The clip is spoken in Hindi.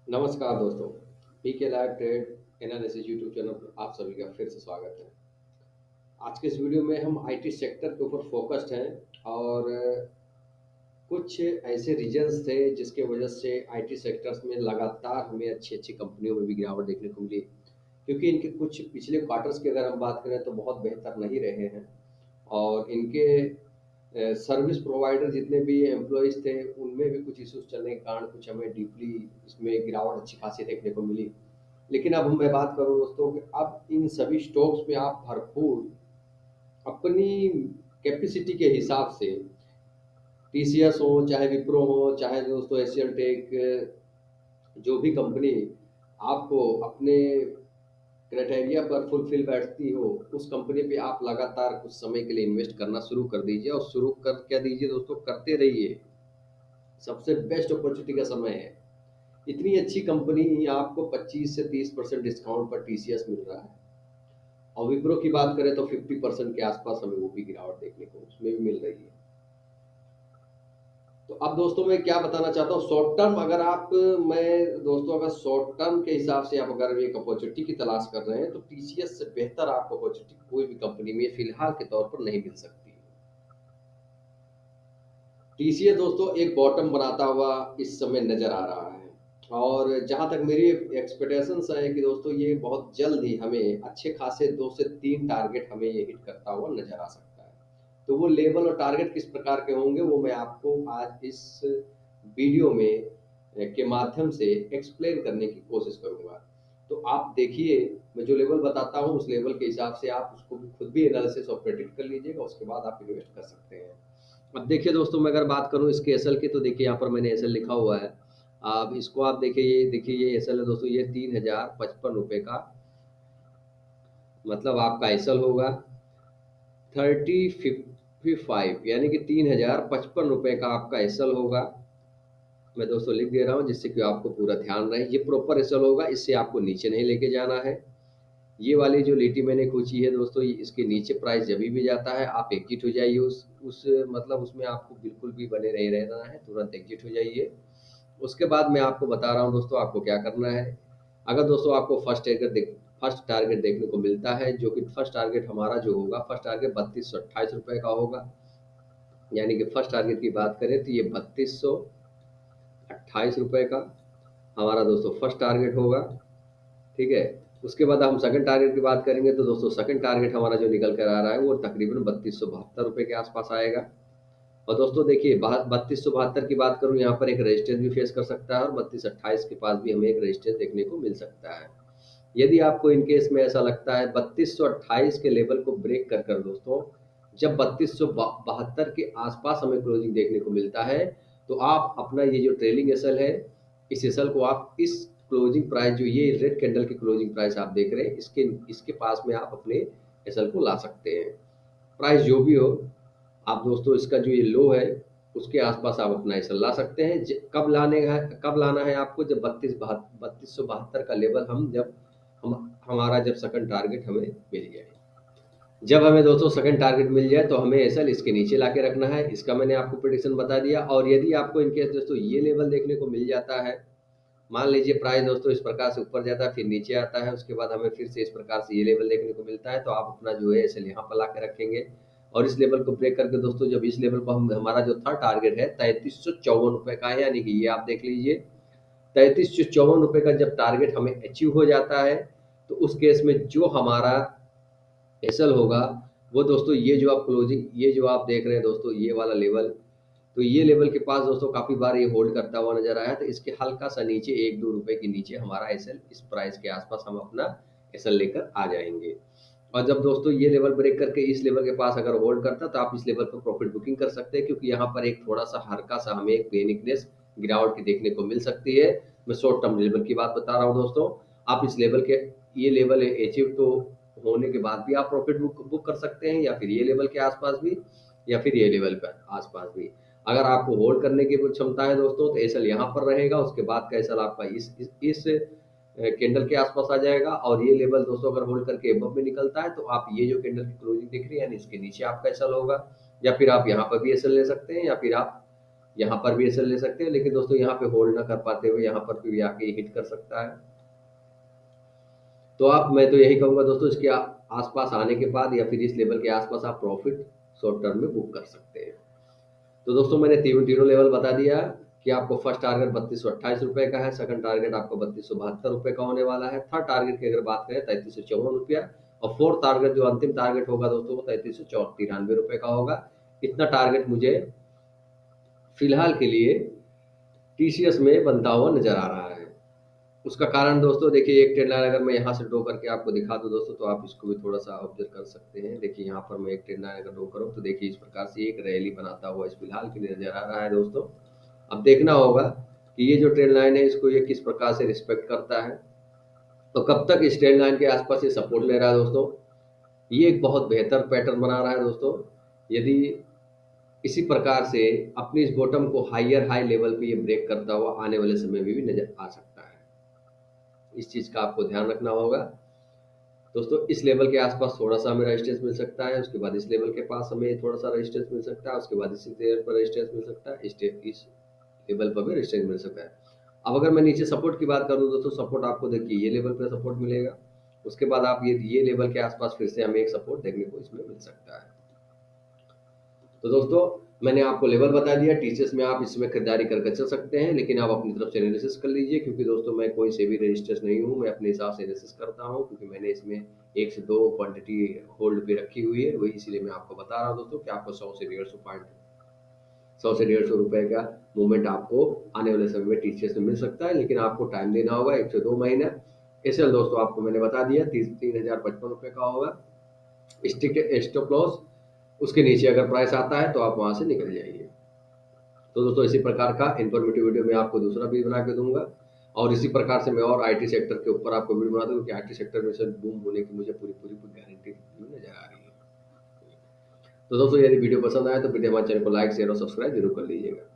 नमस्कार दोस्तों। PK live trade analysis YouTube channel पर आप सभी का फिर से स्वागत है। आज के इस वीडियो में हम आईटी सेक्टर के ऊपर फोकस्ड हैं और कुछ ऐसे रीजंस थे जिसके वजह से आईटी सेक्टर्स में लगातार हमें अच्छी अच्छी कंपनियों में भी गिरावट देखने को मिली, क्योंकि इनके कुछ पिछले क्वार्टर्स की अगर हम बात करें तो बहुत बेहतर नहीं रहे हैं। और इनके सर्विस प्रोवाइडर जितने भी एम्प्लॉयज़ थे उनमें भी कुछ इश्यूज चलने के कारण कुछ हमें डीपली इसमें गिरावट अच्छी खासी देखने को मिली। लेकिन अब मैं बात करूँ दोस्तों कि अब इन सभी स्टॉक्स में आप भरपूर अपनी कैपेसिटी के हिसाब से टीसीएस हो, चाहे विप्रो हो, चाहे दोस्तों एशियन टेक, जो भी कंपनी आपको अपने क्राइटेरिया पर फुलफिल बैठती हो, उस कंपनी पे आप लगातार कुछ समय के लिए इन्वेस्ट करना शुरू कर दीजिए और शुरू कर क्या दीजिए दोस्तों, करते रहिए। सबसे बेस्ट अपॉर्चुनिटी का समय है। इतनी अच्छी कंपनी आपको 25 से 30% डिस्काउंट पर टीसीएस मिल रहा है और विप्रो की बात करें तो 50% के आसपास हमें वो भी गिरावट देखने को उसमें भी मिल रही है। तो अब दोस्तों मैं क्या बताना चाहता हूँ, शॉर्ट टर्म अगर आप मैं दोस्तों अगर शॉर्ट टर्म के हिसाब से आप अगर एक अपॉर्चुनिटी की तलाश कर रहे हैं तो टीसीएस से बेहतर आपको अपॉर्चुनिटी कोई भी कंपनी में फिलहाल के तौर पर नहीं मिल सकती। टीसीएस दोस्तों एक बॉटम बनाता हुआ इस समय नजर आ रहा है और जहां तक मेरी एक्सपेक्टेशंस है कि दोस्तों ये बहुत जल्द ही हमें अच्छे खासे 2 से 3 टारगेट हमें ये हिट करता हुआ नजर आ सकता है। तो वो लेवल और टारगेट किस प्रकार के होंगे वो मैं आपको आज इस वीडियो में के माध्यम से एक्सप्लेन करने की कोशिश करूंगा। तो आप देखिए, मैं जो लेवल बताता हूँ उस लेवल के हिसाब से आप उसको भी खुद भी एनालिसिस और प्रेडिक्ट कर लीजिएगा, उसके बाद आप इन्वेस्ट कर सकते हैं। अब देखिए दोस्तों, मैं अगर बात करूँ इसके एसएल की तो देखिए यहाँ पर मैंने एसएल लिखा हुआ है। अब इसको आप देखिए, ये देखिए ये एसएल है दोस्तों, ये 3055 रुपये का मतलब आपका एसएल होगा 3055, यानी कि 3055 रुपये का आपका एसएल होगा। मैं दोस्तों लिख दे रहा हूँ जिससे कि आपको पूरा ध्यान रहे, ये प्रॉपर एसएल होगा, इससे आपको नीचे नहीं लेके जाना है। ये वाली जो लिटी मैंने खींची है दोस्तों, ये इसके नीचे प्राइस जब भी जाता है आप एग्जिट हो जाइए, उस मतलब उसमें आपको बिल्कुल भी बने नहीं रहना है, तुरंत एग्जिट हो जाइए। उसके बाद मैं आपको बता रहा हूँ दोस्तों आपको क्या करना है। अगर दोस्तों आपको फर्स्ट टारगेट देखने को मिलता है, जो कि फर्स्ट टारगेट हमारा जो होगा, फर्स्ट टारगेट 3228 रुपये का होगा। यानी कि फर्स्ट टारगेट की बात करें तो ये 3228 रुपये का हमारा दोस्तों फर्स्ट टारगेट होगा। ठीक है। उसके बाद हम सेकंड टारगेट की बात करेंगे तो दोस्तों सेकंड टारगेट हमारा जो निकल कर आ रहा है वो तकरीबन 3272 रुपये के आसपास आएगा। और दोस्तों देखिए, 3272 की बात करूं, यहाँ पर एक रेजिस्टेंस भी फेस कर सकता है और 3228 के पास भी हमें एक रेजिस्टेंस देखने को मिल सकता है। यदि आपको इनकेस में ऐसा लगता है 3228 के लेवल को ब्रेक कर कर दोस्तों, जब 3272 के आसपास हमें क्लोजिंग देखने को मिलता है, तो आप अपना ये जो ट्रेलिंग एसएल है, इस एसएल को आप इस क्लोजिंग प्राइस, जो ये रेड कैंडल की क्लोजिंग प्राइस आप देख रहे हैं, इसके इसके पास में आप अपने एसएल को ला सकते हैं। प्राइस जो भी हो, आप दोस्तों इसका जो ये लो है उसके आसपास आप अपना एसएल ला सकते हैं। कब लाना है आपको, जब 3272 का लेवल हमारा जब सेकंड टारगेट हमें मिल जाए। जब हमें दोस्तों सेकंड टारगेट मिल जाए तो हमें एसएल इसके नीचे ला के रखना है, इसका मैंने आपको प्रेडिक्शन बता दिया। और यदि आपको इनकेस दोस्तों ये लेवल देखने को मिल जाता है, मान लीजिए प्राइस दोस्तों इस प्रकार से ऊपर जाता है फिर नीचे आता है, उसके बाद हमें फिर से इस प्रकार से ये लेवल देखने को मिलता है, तो आप अपना जो है एसएल यहाँ पर ला के रखेंगे। और इस लेवल को ब्रेक करके दोस्तों, जब इस लेवल पर हमारा जो थर्ड टारगेट है 3354 रुपये का है, यानी कि ये आप देख लीजिए 3354 रुपये का जब टारगेट हमें अचीव हो जाता है, तो उस केस में जो हमारा एसएल होगा वो दोस्तों, ये जो आप देख रहे हैं दोस्तों, ये वाला लेवल, तो ये लेवल के पास दोस्तों काफी बार ये होल्ड करता हुआ नजर आया, तो इसके हल्का सा नीचे 1-2 रुपए के नीचे हमारा एसएल, इस प्राइस के आसपास हम अपना एसएल लेकर आ जाएंगे। और जब दोस्तों ये लेवल ब्रेक करके इस लेवल के पास अगर होल्ड करता तो आप इस लेवल पर प्रॉफिट बुकिंग कर सकते हैं, क्योंकि यहाँ पर एक थोड़ा सा हल्का सा हमें एक पेनिकनेस गिरावट की देखने को मिल सकती है। मैं शॉर्ट टर्म लेवल की बात बता रहा हूँ दोस्तों। आप इस लेवल के, ये लेवल अचीव तो होने के बाद भी आप प्रॉफिट बुक कर सकते हैं, या फिर ये लेवल के आसपास भी, या फिर ये लेवल पर आसपास भी। अगर आपको होल्ड करने की क्षमता है दोस्तों तो एसएल यहाँ पर रहेगा, उसके बाद का एसएल आपका इस कैंडल के आसपास आ जाएगा। और ये लेवल दोस्तों अगर होल्ड करके एबव में निकलता है तो आप ये जो कैंडल की क्लोजिंग दिख रही है यानी इसके नीचे आपका एसएल होगा, या फिर आप यहाँ पर भी एसएल ले सकते हैं, या फिर आप यहाँ पर भी एसएल ले सकते हैं, लेकिन दोस्तों यहाँ पे होल्ड ना कर पाते हुए यहाँ पर भी आके हिट कर सकता है। तो आप, मैं तो यही कहूँगा दोस्तों, इसके आसपास आने के बाद या फिर इस लेवल के आसपास आप प्रॉफिट शॉर्ट टर्म में बुक कर सकते हैं। तो दोस्तों मैंने तीनों तीनों लेवल बता दिया कि आपको फर्स्ट टारगेट 3228 रुपये का है, सेकंड टारगेट आपको 3272 रुपये का होने वाला है, थर्ड टारगेट की अगर बात करें 3354 रुपया, और फोर्थ टारगेट जो अंतिम टारगेट होगा दोस्तों वो 3393 रुपये का होगा। इतना टारगेट मुझे फिलहाल के लिए टीसीएस में बनता हुआ नजर आ रहा है। उसका कारण दोस्तों देखिए, एक ट्रेंड लाइन अगर मैं यहाँ से ड्रॉ करके आपको दिखा दूँ दोस्तों, तो आप इसको भी थोड़ा सा ऑब्जर्व कर सकते हैं। देखिए यहाँ पर मैं एक ट्रेंड लाइन अगर ड्रॉ करूँ तो देखिए इस प्रकार से एक रैली बनाता हुआ इस फिलहाल के लिए नजर आ रहा है दोस्तों। अब देखना होगा कि ये जो ट्रेंड लाइन है इसको ये किस प्रकार से रिस्पेक्ट करता है, तो कब तक इस ट्रेंड लाइन के आसपास ये सपोर्ट ले रहा है दोस्तों। ये एक बहुत बेहतर पैटर्न बना रहा है दोस्तों। यदि इसी प्रकार से अपनी इस बॉटम को हायर हाई लेवल पे ये ब्रेक करता हुआ आने वाले समय में भी नजर आ सकता है। इस चीज का आपको ध्यान रखना होगा दोस्तों। इस लेवल के आसपास थोड़ा सा हमें रेजिस्टेंस मिल सकता है, उसके बाद इस लेवल के पास हमें थोड़ा सा रेजिस्टेंस मिल सकता है, उसके बाद इसी लेवल पर रेजिस्टेंस मिल सकता है, इस लेवल पर भी रेजिस्टेंस मिल सकता है। अब अगर मैं नीचे सपोर्ट की बात करूं दोस्तों, सपोर्ट आपको देखिए ये लेवल पे सपोर्ट मिलेगा, उसके बाद आप ये लेवल के आसपास फिर से हमें एक सपोर्ट देखने को इसमें मिल सकता है। तो दोस्तों मैंने आपको लेवल बता दिया, टीसीएस में आप इसमें खरीदारी करके चल सकते हैं, लेकिन आप अपनी तरफ से एनालिसिस कर लीजिए, क्योंकि दोस्तों मैं कोई से भी रजिस्टर्स नहीं हूँ, मैं अपने हिसाब से एनालिसिस करता हूँ, क्योंकि मैंने इसमें 1 से 2 क्वांटिटी होल्ड पे रखी हुई है, वही इसीलिए मैं आपको बता रहा हूँ दोस्तों कि आपको 100 से 150 का मूवमेंट आपको आने वाले समय में टीसीएस में मिल सकता है, लेकिन आपको टाइम देना होगा 1 से 2 महीना। एसएल दोस्तों आपको मैंने बता दिया 3055 रुपये का होगा, स्ट्रिक्ट स्टॉप लॉस उसके नीचे अगर प्राइस आता है तो आप वहां से निकल जाइए। तो दोस्तों इसी प्रकार का इन्फॉर्मेटिव वीडियो मैं आपको दूसरा भी बना के दूंगा, और इसी प्रकार से मैं और आईटी सेक्टर के ऊपर आपको वीडियो बना दूंगा, क्योंकि आईटी सेक्टर में से बूम होने की मुझे पूरी पूरी गारंटी नजर आ रही है। तो दोस्तों यदि वीडियो पसंद आए तो वीडियो हमारे चैनल को लाइक शेयर और सब्सक्राइब जरूर कर लीजिएगा।